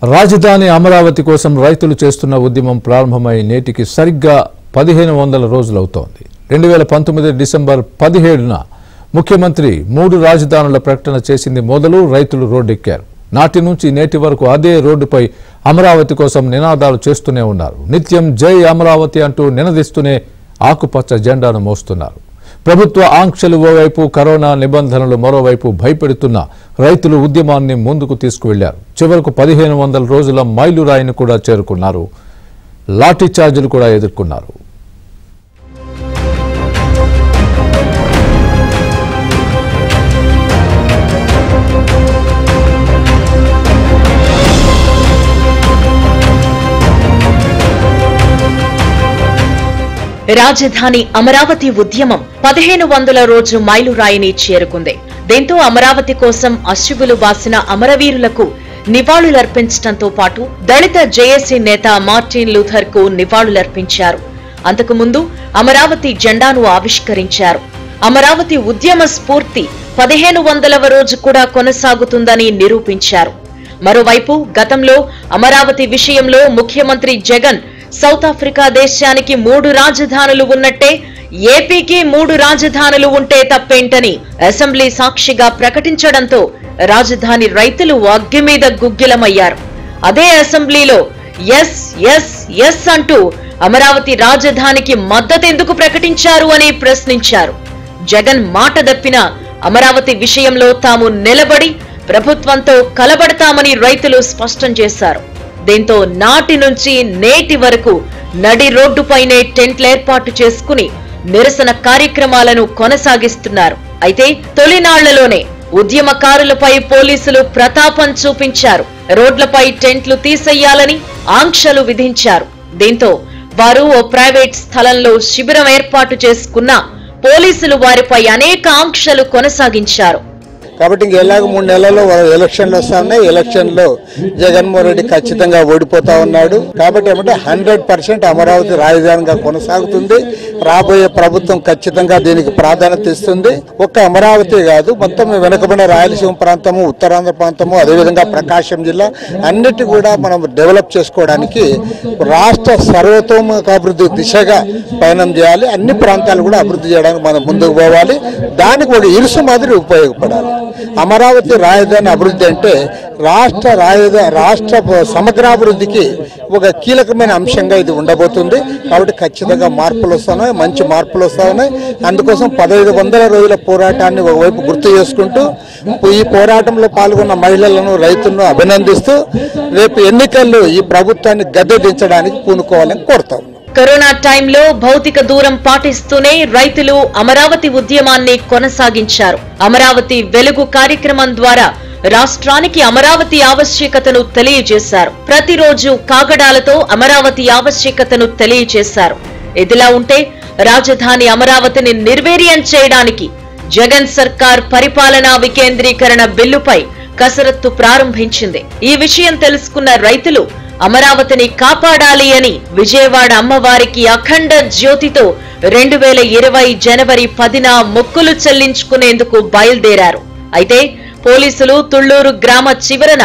రాజధాని అమరావతి కోసం రైతులు చేస్తున్న ఉద్యమం ప్రారంభమై నేటికి సరిగ్గా 1500 రోజులవుతోంది. 2019 డిసెంబర్ 17న ముఖ్యమంత్రి 3 రాజధానుల ప్రకటన చేసింది మొదలు రైతులు రోడ్డెక్కారు. నాటి నుంచి నేటి వరకు అదే రోడ్డుపై అమరావతి కోసం నినాదాలు చేస్తూనే ఉన్నారు. నిత్యం జై అమరావతి అంటూ నినదిస్తూనే ఆకుపచ్చ జెండాను మోస్తున్నారు. ప్రభుత్వ ఆంక్షలు ఓవైపు, కరోనా నిబంధనలు మరోవైపు భయపెడుతున్న రైతులు ఉద్యమాన్ని ముందుకు తీసుకువెళ్లారు. చివరకు 1500 రోజుల మైలురాయిని కూడా చేరుకున్నారు. లాఠీ చార్జీలు కూడా ఎదుర్కొన్నారు. రాజధాని అమరావతి ఉద్యమం 1500 రోజు మైలురాయిని చేరుకుంది. దీంతో అమరావతి కోసం అశ్రువులు బాసిన అమరవీరులకు నివాళులర్పించడంతో పాటు దళిత జేఏసీ నేత మార్టిన్ లూథర్ కు నివాళులర్పించారు. అంతకుముందు అమరావతి జెండాను ఆవిష్కరించారు. అమరావతి ఉద్యమ స్ఫూర్తి 1500వ రోజు కూడా కొనసాగుతుందని నిరూపించారు. మరోవైపు గతంలో అమరావతి విషయంలో ముఖ్యమంత్రి జగన్ సౌత్ ఆఫ్రికా దేశానికి 3 రాజధానులు ఉన్నట్టే ఏపీకి 3 రాజధానులు ఉంటే తప్పేంటని అసెంబ్లీ సాక్షిగా ప్రకటించడంతో రాజధాని రైతులు అగ్గి మీద గుగ్గిలమయ్యారు. అదే అసెంబ్లీలో ఎస్ ఎస్ ఎస్ అంటూ అమరావతి రాజధానికి మద్దతెందుకు ప్రకటించారు అని ప్రశ్నించారు. జగన్ మాట దప్పిన అమరావతి విషయంలో తాము నిలబడి ప్రభుత్వంతో కలబడతామని రైతులు స్పష్టం చేశారు. దీంతో నాటి నుంచి నేటి వరకు నడి రోడ్డుపైనే టెంట్లు ఏర్పాటు చేసుకుని నిరసన కార్యక్రమాలను కొనసాగిస్తున్నారు. అయితే తొలినాళ్లలోనే ఉద్యమకారులపై పోలీసులు ప్రతాపం చూపించారు. రోడ్లపై టెంట్లు తీసేయాలని ఆంక్షలు విధించారు. దీంతో వారు ఓ ప్రైవేట్ స్థలంలో శిబిరం ఏర్పాటు చేసుకున్న పోలీసులు వారిపై అనేక ఆంక్షలు కొనసాగించారు. కాబట్టి ఇంకెలాగ 3 నెలల్లో ఎలక్షన్లు వస్తా ఉన్నాయి. ఎలక్షన్లో జగన్మోహన్ రెడ్డి ఖచ్చితంగా ఓడిపోతా ఉన్నాడు. కాబట్టి ఏమంటే 100% అమరావతి రాజధానిగా కొనసాగుతుంది. రాబోయే ప్రభుత్వం ఖచ్చితంగా దీనికి ప్రాధాన్యత ఇస్తుంది. ఒక్క అమరావతి కాదు, మొత్తం వెనుకబడిన రాయలసీమ ప్రాంతము, ఉత్తరాంధ్ర ప్రాంతము, అదేవిధంగా ప్రకాశం జిల్లా అన్నిటి కూడా మనం డెవలప్ చేసుకోవడానికి రాష్ట్ర సర్వతోముఖాభివృద్ధి దిశగా పయనం చేయాలి. అన్ని ప్రాంతాలు కూడా అభివృద్ధి చేయడానికి మనం ముందుకు పోవాలి. దానికి ఒక ఇరుసు మాదిరి ఉపయోగపడాలి. అమరావతి రాజధాని అభివృద్ధి అంటే రాష్ట్ర సమగ్రాభివృద్ధికి ఒక కీలకమైన అంశంగా ఇది ఉండబోతుంది. కాబట్టి ఖచ్చితంగా మార్పులు వస్తున్నాయి, మంచి మార్పులు వస్తా ఉన్నాయి. అందుకోసం 1500 రోజుల పోరాటాన్ని ఒకవైపు గుర్తు చేసుకుంటూ ఈ పోరాటంలో పాల్గొన్న మహిళలను, రైతులను అభినందిస్తూ రేపు ఎన్నికల్లో ఈ ప్రభుత్వాన్ని గద్దె దించడానికి పూనుకోవాలని కోరుతాం. కరోనా టైంలో భౌతిక దూరం పాటిస్తూనే రైతులు అమరావతి ఉద్యమాన్ని కొనసాగించారు. అమరావతి వెలుగు కార్యక్రమం ద్వారా రాష్ట్రానికి అమరావతి ఆవశ్యకతను తెలియజేశారు. ప్రతిరోజు కాగడాలతో అమరావతి ఆవశ్యకతను తెలియజేశారు. ఇదిలా ఉంటే రాజధాని అమరావతిని నిర్వీర్యం చేయడానికి జగన్ సర్కార్ పరిపాలనా వికేంద్రీకరణ బిల్లుపై కసరత్తు ప్రారంభించింది. ఈ విషయం తెలుసుకున్న రైతులు అమరావతిని కాపాడాలి అని విజయవాడ అమ్మవారికి అఖండ జ్యోతితో 2020 జనవరి 10న మొక్కులు చెల్లించుకునేందుకు బయలుదేరారు. అయితే పోలీసులు తుళ్లూరు గ్రామ చివరన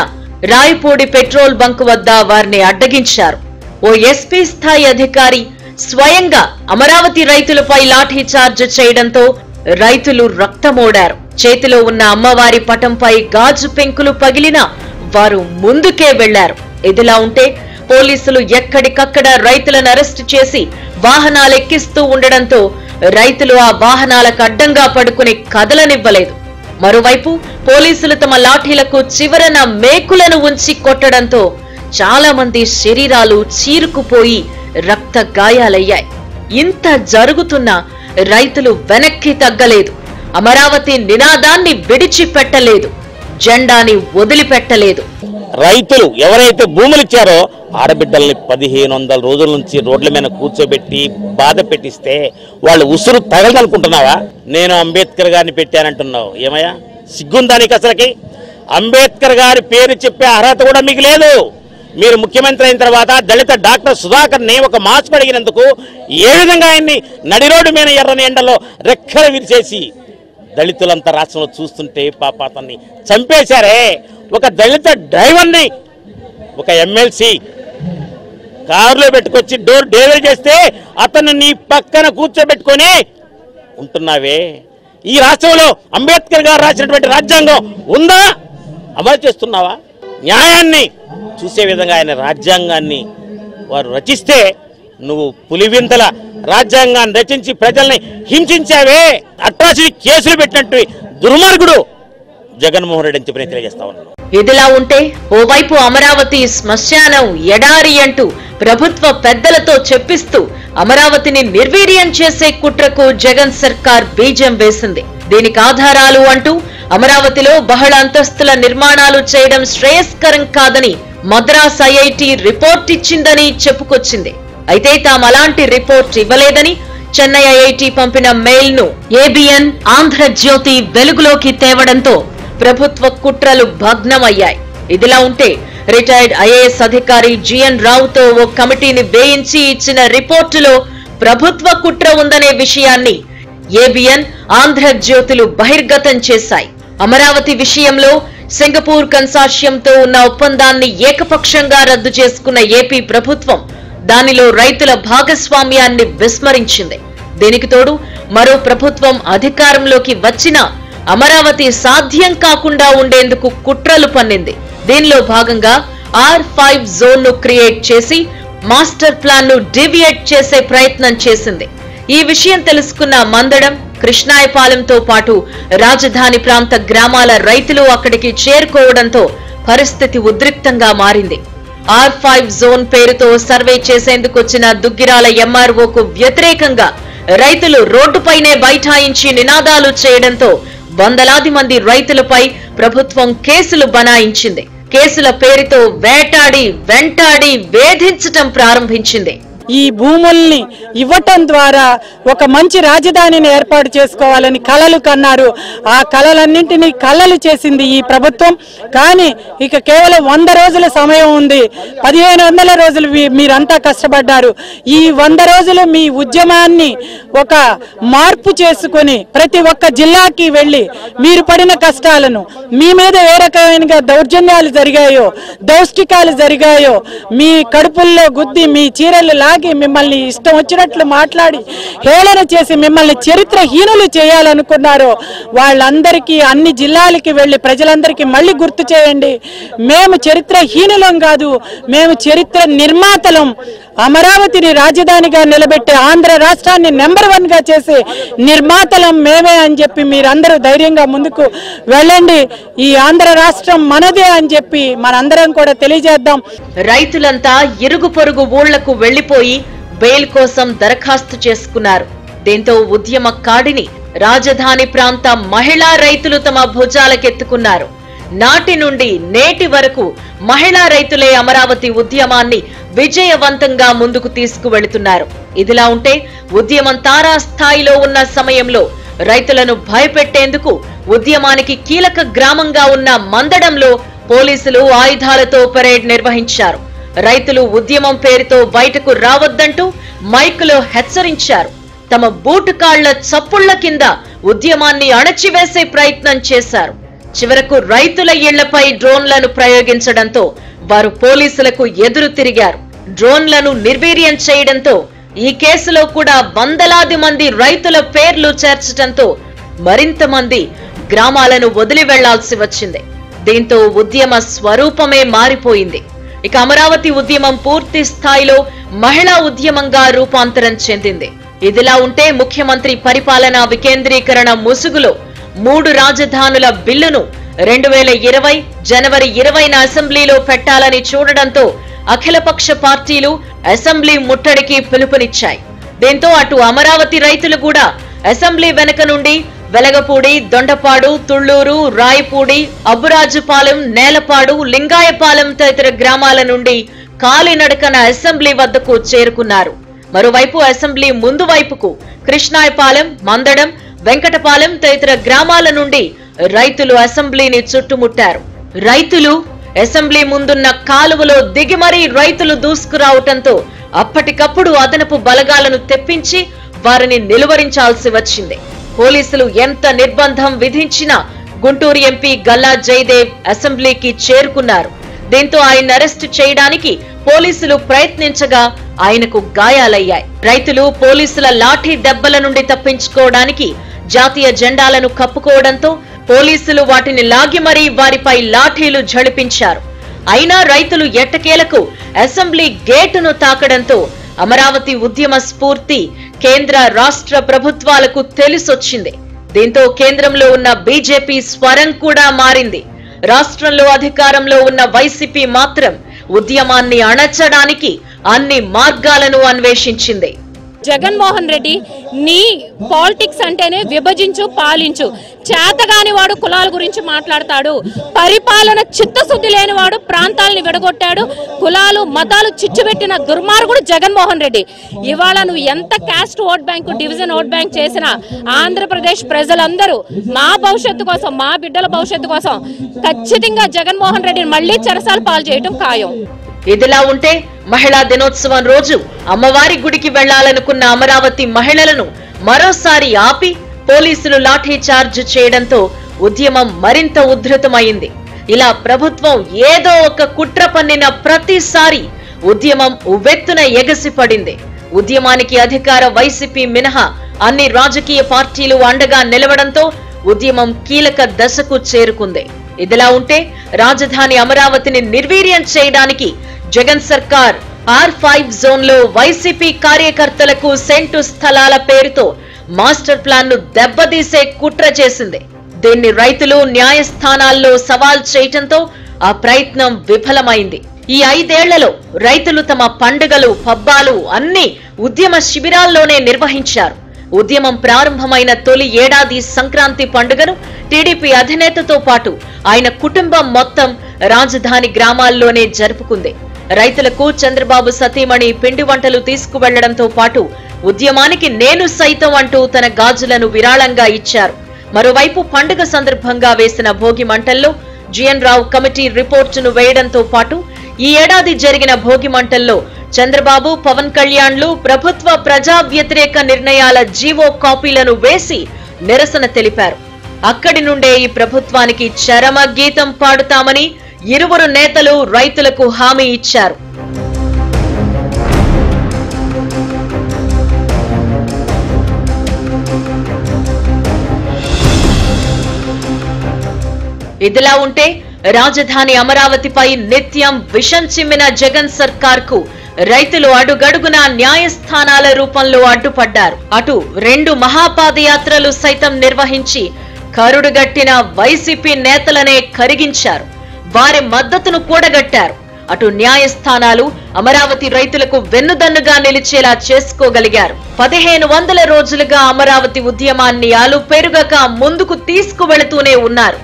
రాయపూడి పెట్రోల్ బంక్ వద్ద వారిని అడ్డగించారు. ఓ ఎస్పీ స్థాయి అధికారి స్వయంగా అమరావతి రైతులపై లాఠీ చార్జ్ చేయడంతో రైతులు రక్తమోడారు. చేతిలో ఉన్న అమ్మవారి పటంపై గాజు పెంకులు పగిలినా వారు ముందుకే వెళ్లారు. ఇదిలా ఉంటే పోలీసులు ఎక్కడికక్కడ రైతులను అరెస్టు చేసి వాహనాలెక్కిస్తూ ఉండడంతో రైతులు ఆ వాహనాలకు అడ్డంగా పడుకుని కదలనివ్వలేదు. మరోవైపు పోలీసులు తమ లాఠీలకు చివరన మేకులను ఉంచి కొట్టడంతో చాలా మంది శరీరాలు చీరుకుపోయి రక్త గాయాలయ్యాయి. ఇంత జరుగుతున్నా రైతులు వెనక్కి తగ్గలేదు. అమరావతి నినాదాన్ని విడిచిపెట్టలేదు, జెండాని వదిలిపెట్టలేదు. రైతులు ఎవరైతే భూములు ఇచ్చారో ఆడబిడ్డల్ని 1500 రోజుల నుంచి రోడ్ల మీద కూర్చోబెట్టి బాధ పెట్టిస్తే వాళ్ళు ఉసురు తగలదనుకుంటున్నావా? నేను అంబేద్కర్ గారిని పెట్టానంటున్నావు. ఏమయ్యా సిగ్గుందానికి? అసలుకి అంబేద్కర్ గారి పేరు చెప్పే అర్హత కూడా మీకు లేదు. మీరు ముఖ్యమంత్రి అయిన తర్వాత దళిత డాక్టర్ సుధాకర్ని ఒక మాస్క్ అడిగినందుకు ఏ విధంగా ఆయన్ని నడి రోడ్డు మీద ఎర్రని ఎండలో రెక్కలు విరిచేసి దళితులంతా రాష్ట్రంలో చూస్తుంటే పాప అతన్ని చంపేశారే. ఒక దళిత డ్రైవర్ని ఒక ఎమ్మెల్సీ కారులో పెట్టుకొచ్చి డోర్ డెలివరీ చేస్తే అతను నీ పక్కన కూర్చోబెట్టుకొని ఉంటున్నావే. ఈ రాష్ట్రంలో అంబేద్కర్ గారు రాసినటువంటి రాజ్యాంగం ఉందా? అమలు చేస్తున్నావా? న్యాయాన్ని చూసే విధంగా ఆయన రాజ్యాంగాన్ని వారు రచిస్తే నువ్వు పులివింతల రాజ్యాంగాన్ని రచించి ప్రజల్ని హింసించావే, అట్రాసిటీ కేసులు పెట్టినట్టు దుర్మార్గుడు జగన్మోహన్ రెడ్డి అని చెప్పి నేను తెలియజేస్తా ఉన్నాను. ఇదిలా ఉంటే ఓవైపు అమరావతి శ్మశానం ఎడారి అంటూ ప్రభుత్వ పెద్దలతో చెప్పిస్తూ అమరావతిని నిర్వీర్యం చేసే కుట్రకు జగన్ సర్కార్ బీజం వేసింది. దీనికి ఆధారాలు అంటూ అమరావతిలో బహుళ అంతస్తుల నిర్మాణాలు చేయడం శ్రేయస్కరం కాదని మద్రాస్ ఐఐటి రిపోర్ట్ ఇచ్చిందని చెప్పుకొచ్చింది. అయితే తాము అలాంటి రిపోర్ట్ ఇవ్వలేదని చెన్నై ఐఐటి పంపిన మెయిల్ ను ఏబిఎన్, ఆంధ్రజ్యోతి వెలుగులోకి తేవడంతో ప్రభుత్వ కుట్రలు భగ్నమయ్యాయి. ఇదిలా ఉంటే రిటైర్డ్ ఐఏఎస్ అధికారి జిఎన్ రావుతో ఓ కమిటీని వేయించి ఇచ్చిన రిపోర్టులో ప్రభుత్వ కుట్ర ఉందనే విషయాన్ని ఏబిఎన్, ఆంధ్రజ్యోతులు బహిర్గతం చేశాయి. అమరావతి విషయంలో సింగపూర్ కన్సార్షియంతో ఉన్న ఒప్పందాన్ని ఏకపక్షంగా రద్దు చేసుకున్న ఏపీ ప్రభుత్వం దానిలో రైతుల భాగస్వామ్యాన్ని విస్మరించింది. దీనికి తోడు మరో ప్రభుత్వం అధికారంలోకి వచ్చినా అమరావతి సాధ్యం కాకుండా ఉండేందుకు కుట్రలు పన్నింది. దీనిలో భాగంగా R5 జోన్ ను క్రియేట్ చేసి మాస్టర్ ప్లాన్ ను డివియేట్ చేసే ప్రయత్నం చేసింది. ఈ విషయం తెలుసుకున్న మందడం, కృష్ణాయపాలెంతో పాటు రాజధాని ప్రాంత గ్రామాల రైతులు అక్కడికి చేరుకోవడంతో పరిస్థితి ఉద్రిక్తంగా మారింది. R5 జోన్ పేరుతో సర్వే చేసేందుకు వచ్చిన దుగ్గిరాల ఎంఆర్ఓకు వ్యతిరేకంగా రైతులు రోడ్డుపైనే బైఠాయించి నినాదాలు చేయడంతో వందలాది మంది రైతులపై ప్రభుత్వం కేసులు బనాయించింది. కేసుల పేరుతో వేటాడి, వెంటాడి, వేధించటం ప్రారంభించింది. ఈ భూముల్ని ఇవ్వటం ద్వారా ఒక మంచి రాజధానిని ఏర్పాటు చేసుకోవాలని కలలు కన్నారు. ఆ కలలన్నింటినీ కలలు చేసింది ఈ ప్రభుత్వం. కానీ ఇక కేవలం 100 రోజుల సమయం ఉంది. 1500 రోజులు మీరంతా కష్టపడ్డారు. ఈ 100 రోజులు మీ ఉద్యమాన్ని ఒక మార్పు చేసుకొని ప్రతి ఒక్క జిల్లాకి వెళ్ళి మీరు పడిన కష్టాలను, మీ మీద ఏ రకమైన దౌర్జన్యాలు జరిగాయో, దౌష్టికాలు జరిగాయో, మీ కడుపుల్లో గుద్ది మీ చీరలు లాగి మిమ్మల్ని ఇష్టం వచ్చినట్లు మాట్లాడి హేళన చేసి మిమ్మల్ని చరిత్రహీనులు చేయాలనుకున్నారో వాళ్ళందరికీ అన్ని జిల్లాలకి వెళ్ళి ప్రజలందరికీ మళ్ళీ గుర్తు చేయండి. మేము చరిత్రహీనులం కాదు, మేము చరిత్ర నిర్మాతలం. అమరావతిని రాజధానిగా నిలబెట్టే ఆంధ్ర రాష్ట్రాన్ని నెంబర్ 1 గా చేసే నిర్మాతలం మేమే అని చెప్పి మీరందరూ ధైర్యంగా ముందుకు వెళ్ళండి. ఈ ఆంధ్ర రాష్ట్రం మనదే అని చెప్పి మనందరం కూడా తెలియజేద్దాం. రైతులంతా ఇరుగు పొరుగు ఊళ్లకు వెళ్లిపోయి బెయిల్ కోసం దరఖాస్తు చేసుకున్నారు. దీంతో ఉద్యమ కాడిని రాజధాని ప్రాంత మహిళా రైతులు తమ భుజాలకెత్తుకున్నారు. నాటి నుండి నేటి వరకు మహిళా రైతులే అమరావతి ఉద్యమాన్ని విజయవంతంగా ముందుకు తీసుకువెళుతున్నారు. ఇదిలా ఉంటే ఉద్యమం తారాస్థాయిలో ఉన్న సమయంలో రైతులను భయపెట్టేందుకు ఉద్యమానికి కీలక గ్రామంగా ఉన్న మందడంలో పోలీసులు ఆయుధాలతో పరేడ్ నిర్వహించారు. రైతులు ఉద్యమం పేరుతో బయటకు రావద్దంటూ మైకులో హెచ్చరించారు. తమ బూటు కాళ్ల చప్పుళ్ల కింద ఉద్యమాన్ని అణచివేసే ప్రయత్నం చేశారు. చివరకు రైతుల ఇళ్లపై డ్రోన్లను ప్రయోగించడంతో వారు పోలీసులకు ఎదురు తిరిగారు. డ్రోన్లను నిర్వీర్యం చేయడంతో ఈ కేసులో కూడా వందలాది మంది రైతుల పేర్లు చేర్చడంతో మరింత మంది గ్రామాలను వదిలి వెళ్లాల్సి వచ్చింది. దీంతో ఉద్యమ స్వరూపమే మారిపోయింది. ఇక అమరావతి ఉద్యమం పూర్తి స్థాయిలో మహిళా ఉద్యమంగా రూపాంతరం చెందింది. ఇదిలా ఉంటే ముఖ్యమంత్రి పరిపాలనా వికేంద్రీకరణ ముసుగులో 3 రాజధానుల బిల్లును 2020 జనవరి 20న అసెంబ్లీలో పెట్టాలని చూడడంతో అఖిలపక్ష పార్టీలు అసెంబ్లీ ముట్టడికి పిలుపునిచ్చాయి. దీంతో అటు అమరావతి రైతులు కూడా అసెంబ్లీ వెనుక నుండి వెలగపూడి, దొండపాడు, తుళ్లూరు, రాయపూడి, అబ్బురాజుపాలెం, నేలపాడు, లింగాయపాలెం తదితర గ్రామాల నుండి కాలినడకన అసెంబ్లీ వద్దకు చేరుకున్నారు. మరోవైపు అసెంబ్లీ ముందు వైపుకు కృష్ణాయపాలెం, మందడం, వెంకటపాలెం తదితర గ్రామాల నుండి రైతులు అసెంబ్లీని చుట్టుముట్టారు. రైతులు అసెంబ్లీ ముందున్న కాలువలో దిగి మరీ రైతులు దూసుకురావటంతో అప్పటికప్పుడు అదనపు బలగాలను తెప్పించి వారిని నిలువరించాల్సి వచ్చింది. పోలీసులు ఎంత నిర్బంధం విధించినా గుంటూరు ఎంపీ గల్లా జయదేవ్ అసెంబ్లీకి చేరుకున్నారు. దీంతో ఆయన అరెస్టు చేయడానికి పోలీసులు ప్రయత్నించగా ఆయనకు గాయాలయ్యాయి. రైతులు పోలీసుల లాఠీ దెబ్బల నుండి తప్పించుకోవడానికి జాతీయ జెండాలను కప్పుకోవడంతో పోలీసులు వాటిని లాగి మరీ వారిపై లాఠీలు ఝళిపించారు. అయినా రైతులు ఎట్టకేలకు అసెంబ్లీ గేటును తాకడంతో అమరావతి ఉద్యమ స్ఫూర్తి కేంద్ర రాష్ట్ర ప్రభుత్వాలకు తెలిసొచ్చింది. దీంతో కేంద్రంలో ఉన్న బీజేపీ స్వరం కూడా మారింది. రాష్ట్రంలో అధికారంలో ఉన్న వైసీపీ మాత్రం ఉద్యమాన్ని అణచడానికి అన్ని మార్గాలను అన్వేషించింది. జగన్మోహన్ రెడ్డి నీ పాలిటిక్స్ అంటేనే విభజించు పాలించు, చేతగాని వాడు కులాల గురించి మాట్లాడతాడు, పరిపాలన చిత్తశుద్ధి లేని వాడు ప్రాంతాలను విడగొట్టాడు, కులాలు మతాలు చిచ్చుపెట్టిన దుర్మార్గుడు జగన్మోహన్ రెడ్డి. ఇవాళ నువ్వు ఎంత caste vote bank division vote bank చేసినా ఆంధ్రప్రదేశ్ ప్రజలందరూ మా భవిష్యత్తు కోసం, మా బిడ్డల భవిష్యత్తు కోసం ఖచ్చితంగా జగన్మోహన్ రెడ్డిని మళ్లీ చెరసాల పాలు చేయడం ఖాయం. ఇదిలా ఉంటే మహిళా దినోత్సవం రోజు అమ్మవారి గుడికి వెళ్లాలనుకున్న అమరావతి మహిళలను మరోసారి ఆపి పోలీసులు లాఠీ చార్జ్ చేయడంతో ఉద్యమం మరింత ఉధృతమైంది. ఇలా ప్రభుత్వం ఏదో ఒక కుట్ర పన్నిన ప్రతిసారి ఉద్యమం ఉవ్వెత్తున ఎగసిపడింది. ఉద్యమానికి అధికార వైసీపీ మినహా అన్ని రాజకీయ పార్టీలు అండగా నిలవడంతో ఉద్యమం కీలక దశకు చేరుకుంది. ఇదిలా ఉంటే రాజధాని అమరావతిని నిర్వీర్యం చేయడానికి జగన్ సర్కార్ R5 జోన్ లో వైసీపీ కార్యకర్తలకు సెంటు స్థలాల పేరుతో మాస్టర్ ప్లాన్ ను దెబ్బతీసే కుట్ర చేసింది. దీన్ని రైతులు న్యాయస్థానాల్లో సవాల్ చేయటంతో ఆ ప్రయత్నం విఫలమైంది. ఈ 5 ఏళ్లలో రైతులు తమ పండుగలు పబ్బాలు అన్ని ఉద్యమ శిబిరాల్లోనే నిర్వహించారు. ఉద్యమం ప్రారంభమైన తొలి ఏడాది సంక్రాంతి పండుగను టీడీపీ అధినేతతో పాటు ఆయన కుటుంబం మొత్తం రాజధాని గ్రామాల్లోనే జరుపుకుంది. రైతులకు చంద్రబాబు సతీమణి పిండి వంటలు తీసుకువెళ్లడంతో పాటు ఉద్యమానికి నేను సైతం అంటూ తన గాజులను విరాళంగా ఇచ్చారు. మరోవైపు పండుగ సందర్భంగా వేసిన భోగి మంటల్లో జిఎన్ రావు కమిటీ రిపోర్టును వేయడంతో పాటు ఈ ఏడాది జరిగిన భోగి మంటల్లో చంద్రబాబు పవన్ కళ్యాణ్లు ప్రభుత్వ ప్రజా వ్యతిరేక నిర్ణయాల జీవో కాపీలను వేసి నిరసన తెలిపారు. అక్కడి నుండే ఈ ప్రభుత్వానికి చరమ గీతం పాడుతామని ఇరువురు నేతలు రైతులకు హామీ ఇచ్చారు. ఇదిలా ఉంటే రాజధాని అమరావతిపై నిత్యం విషం చిమ్మిన జగన్ సర్కార్కు రైతులు అడుగడుగునా న్యాయస్థానాల రూపంలో అడ్డుపడ్డారు. అటు 2 మహాపాదయాత్రలు సైతం నిర్వహించి కరుడుగట్టిన వైసీపీ నేతలనే కరిగించారు. వారి మద్దతును కూడగట్టారు. అటు న్యాయస్థానాలు అమరావతి రైతులకు వెన్నుదన్నుగా నిలిచేలా చేసుకోగలిగారు. 1500 రోజులుగా అమరావతి ఉద్యమాన్ని అలుపెరుగక ముందుకు తీసుకువెళుతూనే ఉన్నారు.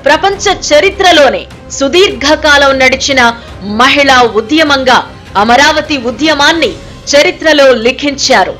ప్రపంచ చరిత్రలోనే సుదీర్ఘకాలం నడిచిన మహిళా ఉద్యమంగా అమరావతి ఉద్యమాన్ని చరిత్రలో లిఖించారు.